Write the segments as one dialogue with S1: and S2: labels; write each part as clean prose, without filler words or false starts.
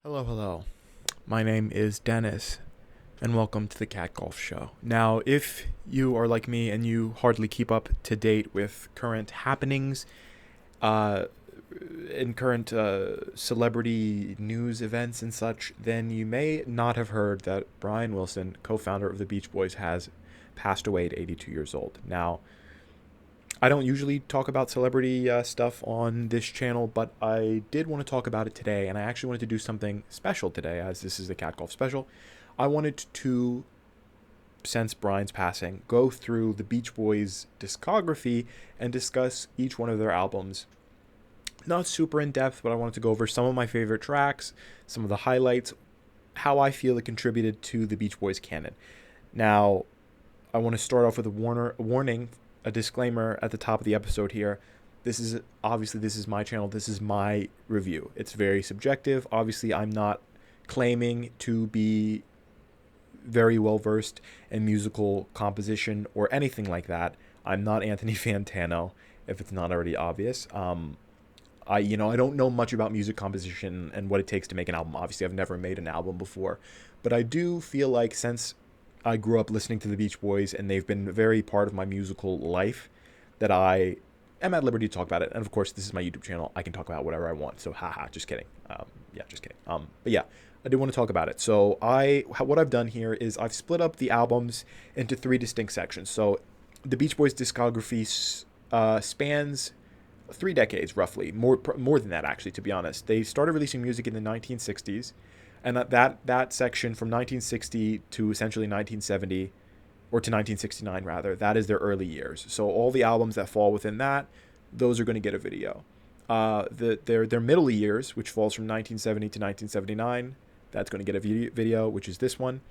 S1: Hello, hello. My name is Dennis, and welcome to the Cat Golf Show. Now, if you are like me and you hardly keep up to date with current happenings, uh, in current celebrity news events and such, then you may not have heard that Brian Wilson, co-founder of the Beach Boys, has passed away at 82 years old. Now, I don't usually talk about celebrity stuff on this channel, but I did want to talk about it today, and I actually wanted to do something special today, as this is a Cat Golf special. I wanted to, since Brian's passing, go through the Beach Boys' discography and discuss each one of their albums. Not super in depth, but I wanted to go over some of my favorite tracks, some of the highlights, how I feel it contributed to the Beach Boys canon. Now, I want to start off with a warning, a disclaimer at the top of the episode here. This is my channel. This is my review. It's very subjective. Obviously, I'm not claiming to be very well versed in musical composition or anything like that. I'm not Anthony Fantano, if it's not already obvious. I don't know much about music composition and what it takes to make an album. Obviously, I've never made an album before, but I do feel like since I grew up listening to the Beach Boys and they've been very part of my musical life, that I am at liberty to talk about it. And of course, this is my YouTube channel. I can talk about whatever I want. So, haha, just kidding. Just kidding. But yeah, I do want to talk about it. So, what I've done here is I've split up the albums into three distinct sections. So, the Beach Boys discography spans 3 decades, roughly. More than that, actually, to be honest. They started releasing music in the 1960s, and that section from 1960 to essentially 1970, or to 1969 rather, that is their early years. So all the albums that fall within that, those are going to get a video. Their middle years, which falls from 1970 to 1979, that's going to get a video, which is this one.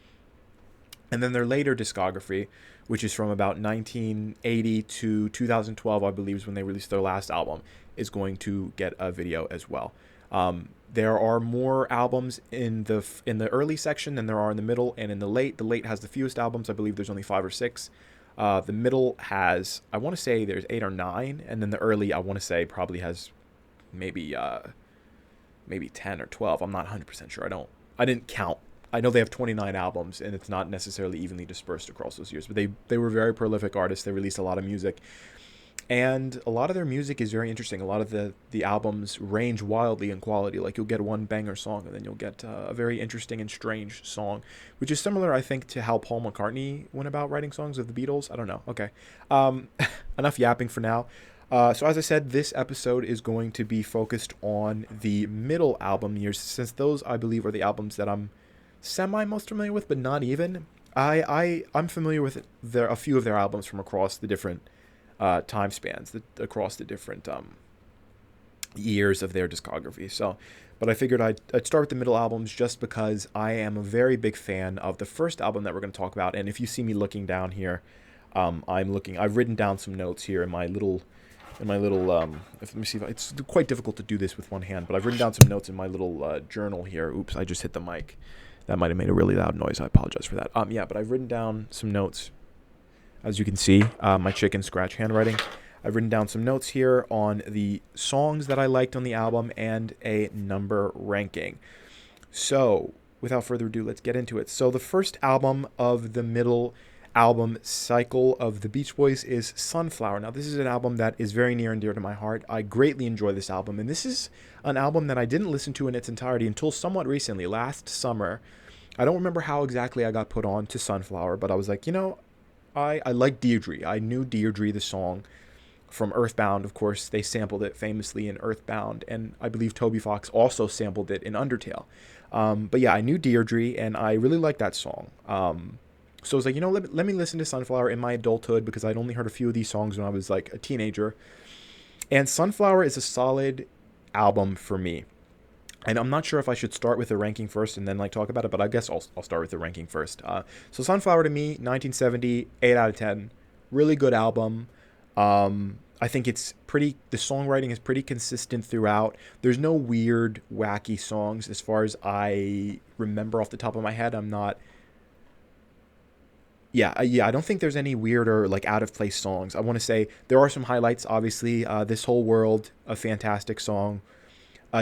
S1: And then their later discography, which is from about 1980 to 2012, I believe, is when they released their last album, is going to get a video as well. There are more albums in the early section than there are in the middle and in the late. The late has the fewest albums. I believe there's only 5 or 6. The middle has, I want to say there's 8 or 9, and then the early, I want to say, probably has maybe 10 or 12. I'm not 100% sure. I didn't count. I know they have 29 albums, and it's not necessarily evenly dispersed across those years, but they were very prolific artists. They released a lot of music. And a lot of their music is very interesting. A lot of the albums range wildly in quality. Like, you'll get one banger song, and then you'll get a very interesting and strange song, which is similar, I think, to how Paul McCartney went about writing songs of the Beatles. I don't know. Okay. Enough yapping for now. So as I said, this episode is going to be focused on the middle album years, since those, I believe, are the albums that I'm most familiar with, but not even. I'm familiar with a few of their albums from across the different time spans across the different years of their discography. So, but I figured I'd start with the middle albums just because I am a very big fan of the first album that we're going to talk about. And if you see me looking down here, I've written down some notes here in my little. Let me see if it's quite difficult to do this with one hand, but I've written down some notes in my little journal here. Oops, I just hit the mic. That might have made a really loud noise. I apologize for that. But I've written down some notes. As you can see, my chicken scratch handwriting. I've written down some notes here on the songs that I liked on the album and a number ranking. So, without further ado, let's get into it. So, the first album of the middle album cycle of the Beach Boys is Sunflower. Now, this is an album that is very near and dear to my heart. I greatly enjoy this album, and this is an album that I didn't listen to in its entirety until somewhat recently, last summer. I don't remember how exactly I got put on to Sunflower, but I was like, I like Deirdre. I knew Deirdre, the song, from Earthbound. Of course, they sampled it famously in Earthbound, and I believe Toby Fox also sampled it in Undertale. But yeah, I knew Deirdre, and I really liked that song. So I was like, let me listen to Sunflower in my adulthood, because I'd only heard a few of these songs when I was like a teenager. And Sunflower is a solid album for me. And I'm not sure if I should start with the ranking first and then talk about it, but I guess I'll start with the ranking first. So Sunflower, to me, 1970, 8 out of 10. Really good album. I think the songwriting is pretty consistent throughout. There's no weird, wacky songs as far as I remember off the top of my head. I don't think there's any weird or out of place songs. I want to say there are some highlights, obviously. This Whole World, a fantastic song.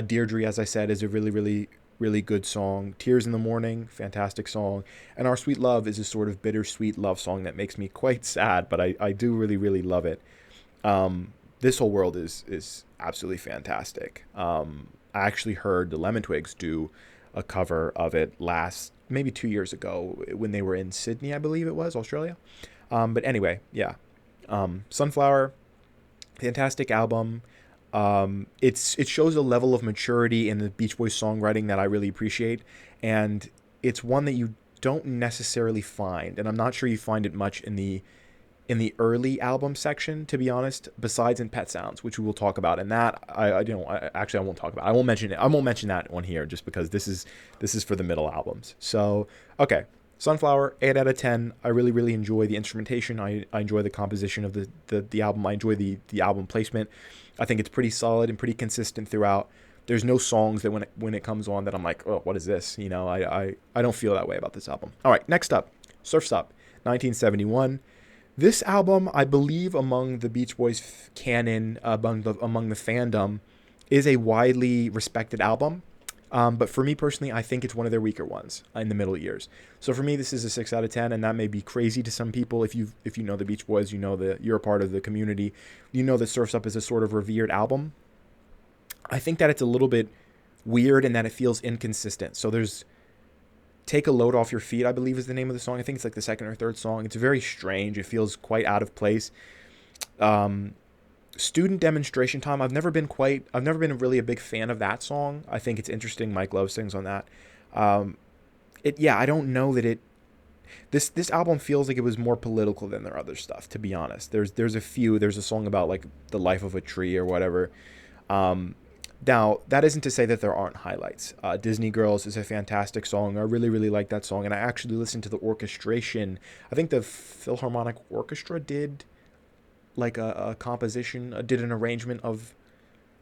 S1: Deirdre, as I said, is a really, really really good song. Tears in the Morning, fantastic song. And Our Sweet Love is a sort of bittersweet love song that makes me quite sad, but I do really, really love it. This Whole World is absolutely fantastic. I actually heard the Lemon Twigs do a cover of it last, maybe 2 years ago when they were in Sydney, I believe it was, Australia. But anyway, yeah. Sunflower, fantastic album. It shows a level of maturity in the Beach Boys songwriting that I really appreciate, and it's one that you don't necessarily find, and I'm not sure you find it much in the early album section, to be honest, besides in Pet Sounds, which we will talk about. And that I won't talk about. I won't mention it. I won't mention that one here just because this is for the middle albums. So okay, Sunflower, 8 out of 10. I really, really enjoy the instrumentation. I enjoy the composition of the album. I enjoy the album placement. I think it's pretty solid and pretty consistent throughout. There's no songs that when it comes on that I'm like, oh, what is this? I don't feel that way about this album. All right, next up, Surf's Up, 1971. This album, I believe, among the Beach Boys canon, among the fandom, is a widely respected album. But for me personally, I think it's one of their weaker ones in the middle years. So for me, this is a 6 out of 10, and that may be crazy to some people. If you know the Beach Boys, you know that you're a part of the community. You know that Surf's Up is a sort of revered album. I think that it's a little bit weird and that it feels inconsistent. So there's Take a Load Off Your Feet, I believe is the name of the song. I think it's like the second or third song. It's very strange. It feels quite out of place. Student Demonstration Time. I've never been really a big fan of that song. I think it's interesting. Mike Love sings on that. I don't know that this album feels like it was more political than their other stuff, to be honest. There's a song about like the life of a tree or whatever. Now, that isn't to say that there aren't highlights. Disney Girls is a fantastic song. I really, really like that song. And I actually listened to the orchestration. I think the Philharmonic Orchestra did like a composition, did an arrangement of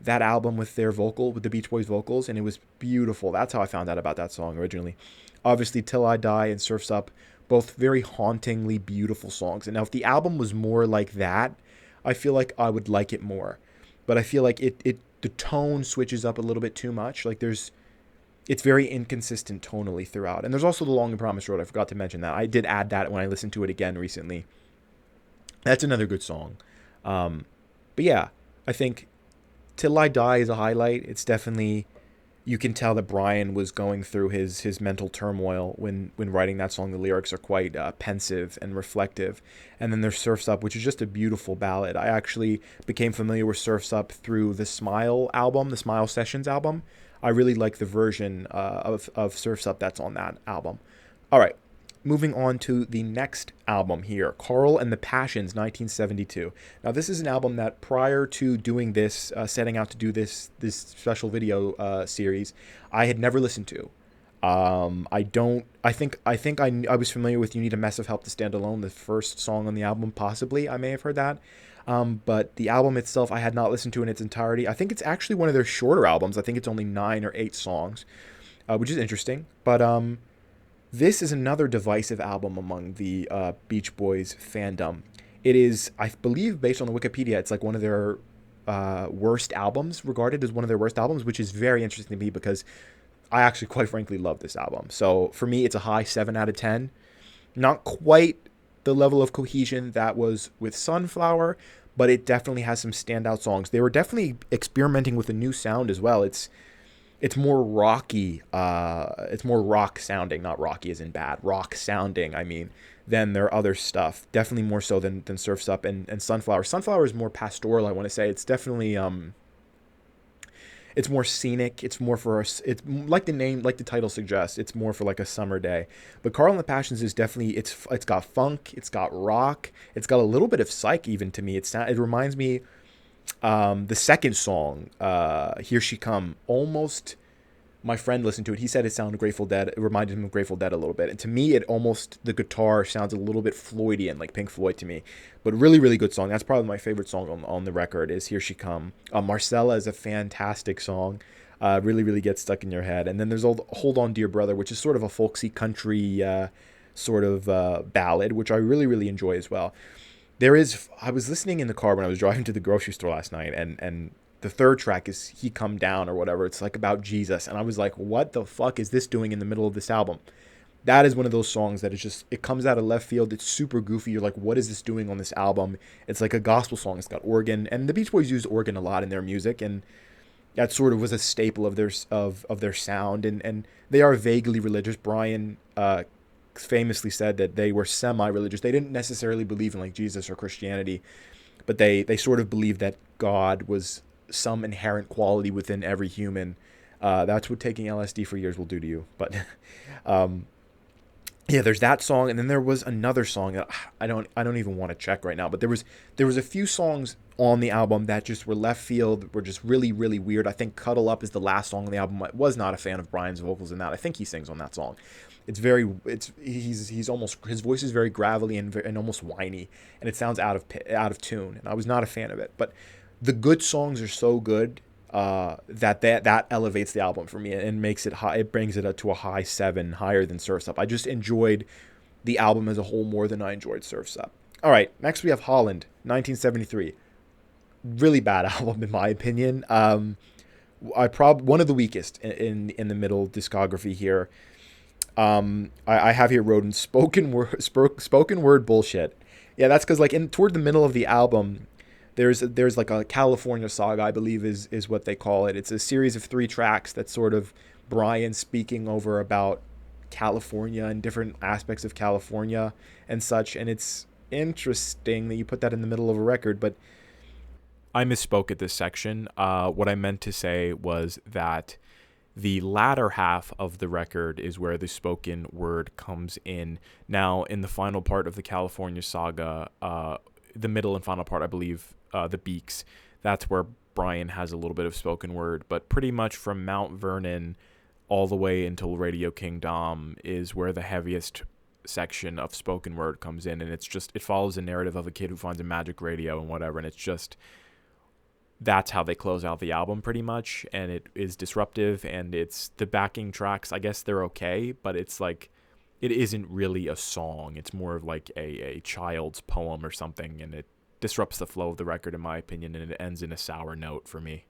S1: that album with the Beach Boys vocals. And it was beautiful. That's how I found out about that song originally. Obviously, Till I Die and Surf's Up, both very hauntingly beautiful songs. And now if the album was more like that, I feel like I would like it more. But I feel like the tone switches up a little bit too much. Like it's very inconsistent tonally throughout. And there's also The Long and Promised Road. I forgot to mention that. I did add that when I listened to it again recently. That's another good song. But yeah, I think Till I Die is a highlight. It's definitely, you can tell that Brian was going through his mental turmoil when writing that song. The lyrics are quite pensive and reflective. And then there's Surf's Up, which is just a beautiful ballad. I actually became familiar with Surf's Up through the Smile album, the Smile Sessions album. I really like the version of Surf's Up that's on that album. All right, moving on to the next album here, Carl and the Passions, 1972. Now, this is an album that prior to doing this, setting out to do this special video series, I had never listened to. I think I was familiar with You Need a Mess of Help to Stand Alone, the first song on the album, possibly. I may have heard that. But the album itself, I had not listened to in its entirety. I think it's actually one of their shorter albums. I think it's only 9 or 8 songs, which is interesting. But this is another divisive album among the Beach Boys fandom. It is, I believe, based on the Wikipedia, it's like one of their worst albums, regarded as one of their worst albums, which is very interesting to me because I actually, quite frankly, love this album. So for me, it's a high 7 out of 10. Not quite the level of cohesion that was with Sunflower, but it definitely has some standout songs. They were definitely experimenting with a new sound as well. It's more rocky. It's more rock sounding, not rocky as in bad. Rock sounding, I mean, than their other stuff. Definitely more so than Surf's Up and Sunflower. Sunflower is more pastoral, I want to say. It's definitely it's more scenic. It's more for us. It's like the title suggests. It's more for like a summer day. But Carl and the Passions is definitely, it's got funk. It's got rock. It's got a little bit of psych even to me. It reminds me, the second song, Here She Come, almost. My friend listened to it. He said it sounded Grateful Dead. It reminded him of Grateful Dead a little bit. And to me, the guitar sounds a little bit Floydian, like Pink Floyd to me. But really, really good song. That's probably my favorite song on the record is Here She Come. Marcella is a fantastic song. Really, really gets stuck in your head. And then there's Hold On Dear Brother, which is sort of a folksy country sort of ballad, which I really, really enjoy as well. I was listening in the car when I was driving to the grocery store last night, and the third track is He Come Down or whatever. It's like about Jesus. And I was like, what the fuck is this doing in the middle of this album? That is one of those songs that is just, it comes out of left field. It's super goofy. You're like, what is this doing on this album? It's like a gospel song. It's got organ, and the Beach Boys used organ a lot in their music, and that sort of was a staple of their sound. And they are vaguely religious. Brian famously said that they were semi-religious. They didn't necessarily believe in like Jesus or Christianity, but they sort of believed that God was some inherent quality within every human. That's what taking LSD for years will do to you. But yeah, there's that song, and then there was another song that I don't even want to check right now. But there was a few songs on the album that just were left field, were just really, really weird. I think "Cuddle Up" is the last song on the album. I was not a fan of Brian's vocals in that. I think he sings on that song. He's almost, his voice is very gravelly and almost whiny, and it sounds out of tune. And I was not a fan of it. But the good songs are so good that elevates the album for me and makes it high. It brings it up to a high 7, higher than Surf's Up. I just enjoyed the album as a whole more than I enjoyed Surf's Up. All right, next we have Holland, 1973. Really bad album in my opinion. One of the weakest in the middle discography here. I have here wrote in spoken word bullshit. Yeah, that's because like toward the middle of the album, there's like a California saga, I believe is what they call it. It's a series of 3 tracks that's sort of Brian speaking over about California and different aspects of California and such. And it's interesting that you put that in the middle of a record, but I misspoke at this section. What I meant to say was that the latter half of the record is where the spoken word comes in. Now, in the final part of the California saga, the middle and final part, I believe, the Beaks, that's where Brian has a little bit of spoken word. But pretty much from Mount Vernon all the way until Radio Kingdom is where the heaviest section of spoken word comes in. And it follows the narrative of a kid who finds a magic radio and whatever. And it's just, that's how they close out the album pretty much. And it is disruptive, and it's the backing tracks, I guess they're okay, but it's like, it isn't really a song. It's more of like a child's poem or something, and it disrupts the flow of the record in my opinion, and it ends in a sour note for me.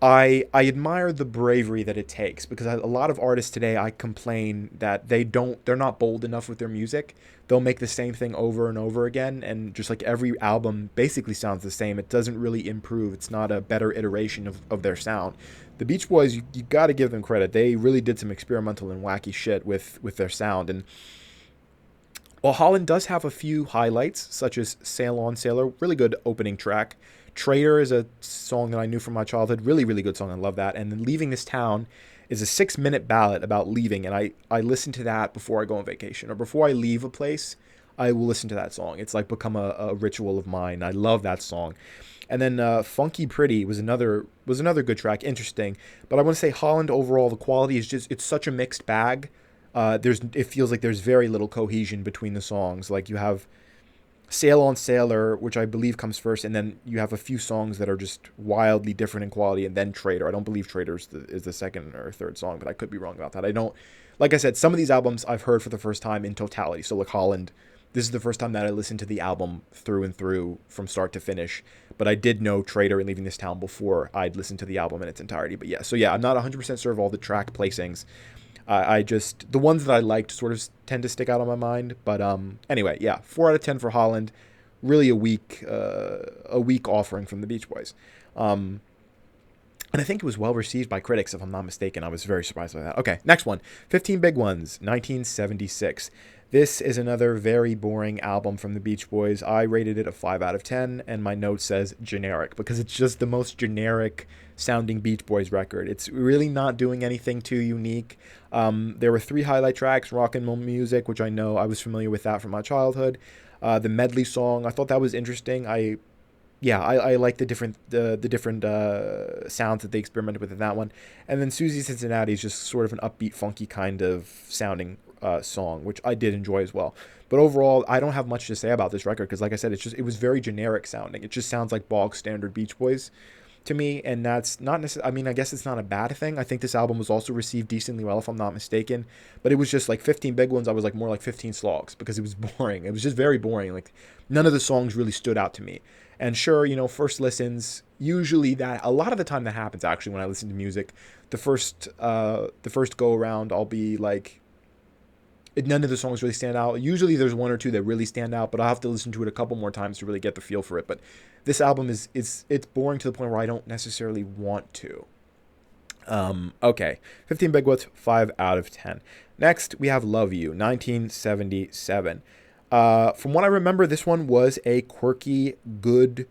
S1: I admire the bravery that it takes, because a lot of artists today, I complain that they're not bold enough with their music. They'll make the same thing over and over again, and just like every album basically sounds the same. It doesn't really improve. It's not a better iteration of their sound. The Beach Boys, you got to give them credit. They really did some experimental and wacky shit with their sound. And while Holland does have a few highlights, such as Sail On Sailor, really good opening track. Traitor is a song that I knew from my childhood. Really, really good song. I love that. And then Leaving This Town is a 6-minute ballad about leaving. And I listen to that before I go on vacation, or before I leave a place, I will listen to that song. It's like become a ritual of mine. I love that song. And then Funky Pretty was another good track. Interesting. But I want to say Holland overall, the quality is just, it's such a mixed bag. It feels like there's very little cohesion between the songs. Like you have Sail On Sailor, which I believe comes first, and then you have a few songs that are just wildly different in quality, and then Traitor. I don't believe Traitor is the second or third song, but I could be wrong about that. Like I said, some of these albums I've heard for the first time in totality. So like Holland, this is the first time that I listened to the album through and through from start to finish, but I did know Traitor and Leaving This Town before I'd listened to the album in its entirety. But yeah, so yeah, I'm not 100% sure of all the track placings. The ones that I liked sort of tend to stick out on my mind. But anyway, yeah, 4 out of 10 for Holland. Really a weak offering from the Beach Boys. And I think it was well received by critics, if I'm not mistaken. I was very surprised by that. Okay, next one. 15 Big Ones, 1976. This is another very boring album from the Beach Boys. I rated it a 5 out of 10, and my note says generic, because it's just the most generic sounding Beach Boys record. It's really not doing anything too unique. There were 3 highlight tracks: Rock and Roll Music, which I know I was familiar with that from my childhood. The medley song, I thought that was interesting. I like the different sounds that they experimented with in that one. And then Susie Cincinnati is just sort of an upbeat, funky kind of sounding song, which I did enjoy as well. But overall, I don't have much to say about this record, because like I said, it was very generic sounding. It just sounds like bog standard Beach Boys to me, and that's not necessarily, I mean, I guess it's not a bad thing. I think this album was also received decently well, if I'm not mistaken, but it was just like 15 Big Ones. I was like more like 15 Slogs, because it was boring. It was just very boring. Like none of the songs really stood out to me. And sure, first listens, usually that a lot of the time that happens actually when I listen to music. The first go around, I'll be like, none of the songs really stand out. Usually there's one or two that really stand out, but I'll have to listen to it a couple more times to really get the feel for it. But this album it's boring to the point where I don't necessarily want to. Okay, 15 Big Woods, 5 out of 10. Next, we have Love You, 1977. From what I remember, this one was a quirky, good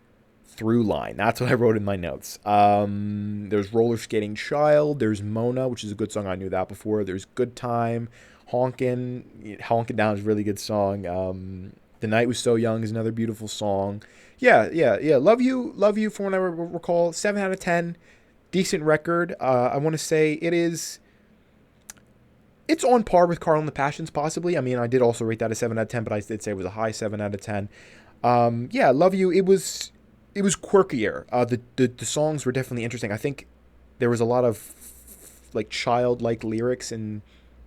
S1: through line. That's what I wrote in my notes. There's Roller Skating Child. There's Mona, which is a good song. I knew that before. There's Good Time. Honkin' Down is a really good song. The Night Was So Young is another beautiful song. Yeah. Love You, from what I recall, 7 out of 10. Decent record. I want to say it's on par with Carl and the Passions, possibly. I mean, I did also rate that a 7 out of 10, but I did say it was a high 7 out of 10. Yeah, Love You, it was quirkier. The songs were definitely interesting. I think there was a lot of like childlike lyrics, and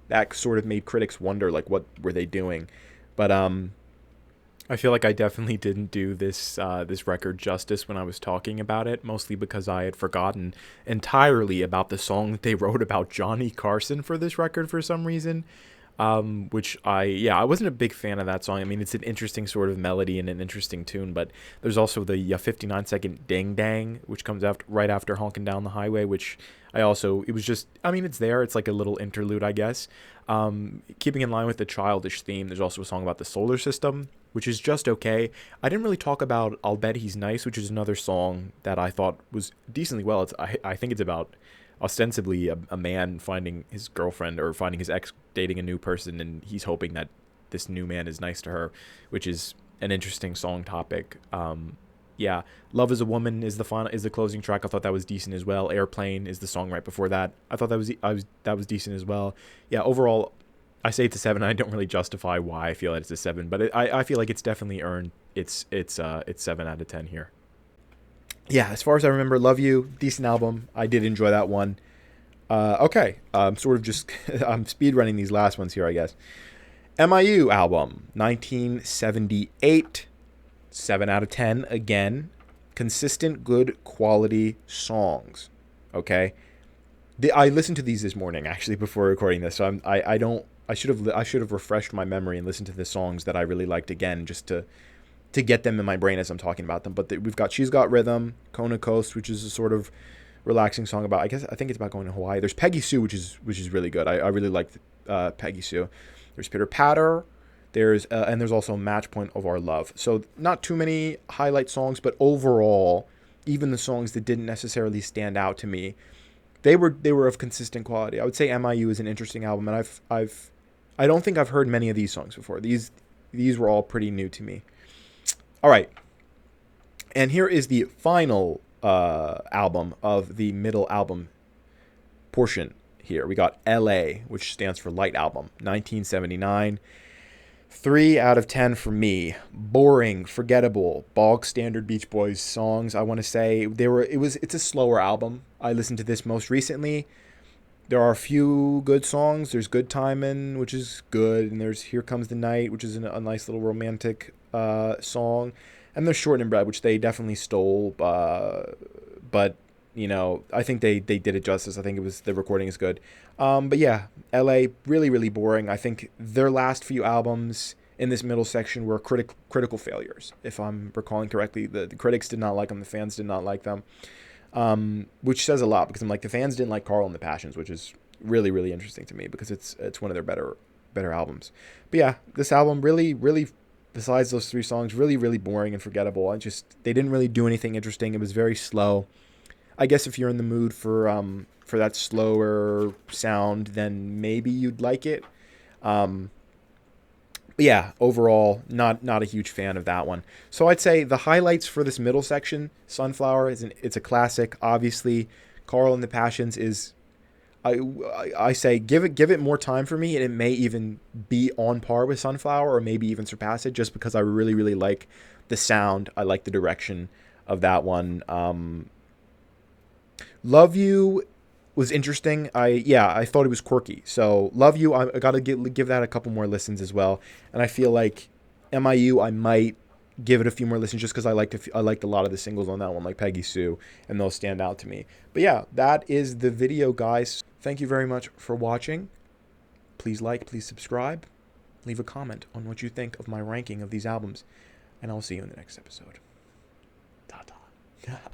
S1: that sort of made critics wonder like what were they doing. But I feel like I definitely didn't do this record justice when I was talking about it, mostly because I had forgotten entirely about the song that they wrote about Johnny Carson for this record for some reason. Which I wasn't a big fan of that song. I mean, it's an interesting sort of melody and an interesting tune, but there's also the 59-second Ding Dang, which comes right after Honkin' Down the Highway, which it's there. It's like a little interlude, I guess. Keeping in line with the childish theme, there's also a song about the solar system, which is just okay. I didn't really talk about I'll Bet He's Nice, which is another song that I thought was decently well. I think it's about ostensibly a man finding his girlfriend or finding his ex dating a new person, and he's hoping that this new man is nice to her, which is an interesting song topic. Yeah, Love Is a Woman is the closing track. I thought that was decent as well. Airplane is the song right before that. I thought that was decent as well. Yeah, overall, I say it's a 7. I don't really justify why I feel that it's a 7, but I feel like it's definitely earned it's 7 out of 10 here. Yeah, as far as I remember, Love You, decent album. I did enjoy that one. Okay, I'm sort of just I'm speed running these last ones here, I guess. MIU album, 1978, 7 out of 10 again. Consistent, good quality songs. Okay, I listened to these this morning actually before recording this, so I should have refreshed my memory and listened to the songs that I really liked again just to get them in my brain as I'm talking about them. But we've got She's Got Rhythm, Kona Coast, which is a sort of relaxing song about, I think it's about going to Hawaii. There's Peggy Sue, which is really good. I really like Peggy Sue. There's Pitter Patter. And there's also Match Point of Our Love. So not too many highlight songs, but overall, even the songs that didn't necessarily stand out to me, they were of consistent quality. I would say MIU is an interesting album, and I don't think I've heard many of these songs before. These were all pretty new to me. All right, and here is the final album of the middle album portion here. We got LA, which stands for Light Album, 1979. 3 out of 10 for me. Boring, forgettable, bog standard Beach Boys songs. I want to say it's a slower album. I listened to this most recently. There are a few good songs. There's Good Timin', which is good, and there's Here Comes the Night, which is a nice little romantic song, and there's Short and Bread, which they definitely stole, but I think they did it justice. I think the recording is good, but yeah, LA, really really boring. I think their last few albums in this middle section were critical failures, if I'm recalling correctly. The critics did not like them, the fans did not like them, which says a lot, because I'm like, the fans didn't like Carl and the Passions, which is really really interesting to me, because it's one of their better albums. But yeah, this album really really, besides those 3 songs, really really boring and forgettable. They didn't really do anything interesting. It was very slow. I guess if you're in the mood for that slower sound, then maybe you'd like it. But yeah, overall, not a huge fan of that one. So I'd say the highlights for this middle section: Sunflower it's a classic. Obviously, Carl and the Passions is, I say give it more time for me, and it may even be on par with Sunflower, or maybe even surpass it, just because I really really like the sound. I like the direction of that one. Love You was interesting. I thought it was quirky. So Love You, I gotta give that a couple more listens as well. And I feel like MIU, I might give it a few more listens just because I liked a lot of the singles on that one, like Peggy Sue, and those stand out to me. But yeah, that is the video, guys. Thank you very much for watching. Please like, please subscribe, leave a comment on what you think of my ranking of these albums, and I'll see you in the next episode. Ta-ta.